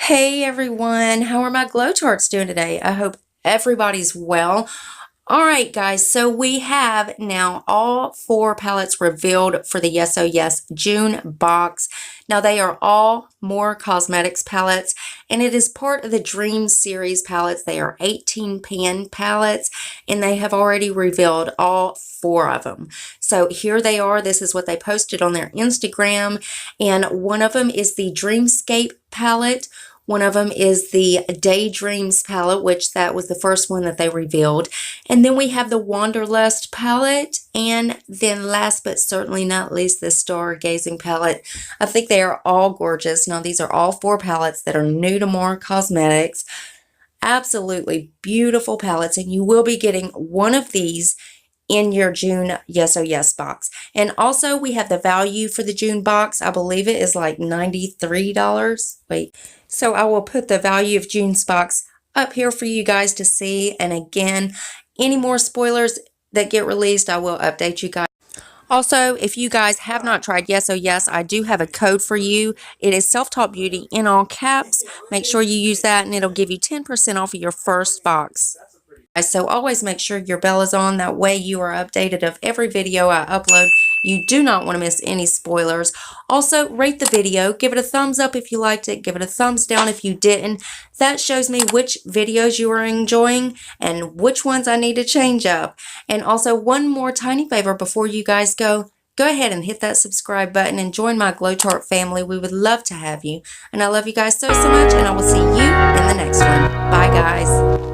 Hey everyone, how are my Glow Tarts doing today? I hope everybody's well. All right, guys, so we have now all 4 palettes revealed for the Yes Oh Yes June box. Now they are all More Cosmetics palettes, and it is part of the Dream Series palettes. They are 18 pan palettes, and they have already revealed all 4 of them. So here they are. This is what they posted on their Instagram, and one of them is the Dreamscape palette. One of them is the Daydreams palette, which that was the first one that they revealed. And then we have the Wanderlust palette. And then last but certainly not least, the Stargazing palette. I think they are all gorgeous. Now, these are all 4 palettes that are new to More Cosmetics. Absolutely beautiful palettes. And you will be getting one of these in your June Yes Oh Yes box. And also we have the value for the June box. I believe it is like $93. Wait. So I will put the value of June's box up here for you guys to see. And again, any more spoilers that get released, I will update you guys. Also, if you guys have not tried Yes Oh Yes, I do have a code for you. It is Self-Taught Beauty in all caps. Make sure you use that and it'll give you 10% off of your first box. So always make sure your bell is on. That way you are updated of every video I upload. You do not want to miss any spoilers. Also, rate the video. Give it a thumbs up if you liked it. Give it a thumbs down if you didn't. That shows me which videos you are enjoying and which ones I need to change up. And also, one more tiny favor before you guys go. Go ahead and hit that subscribe button and join my Glow Tart family. We would love to have you. And I love you guys so much, and I will see you in the next one. Bye, guys.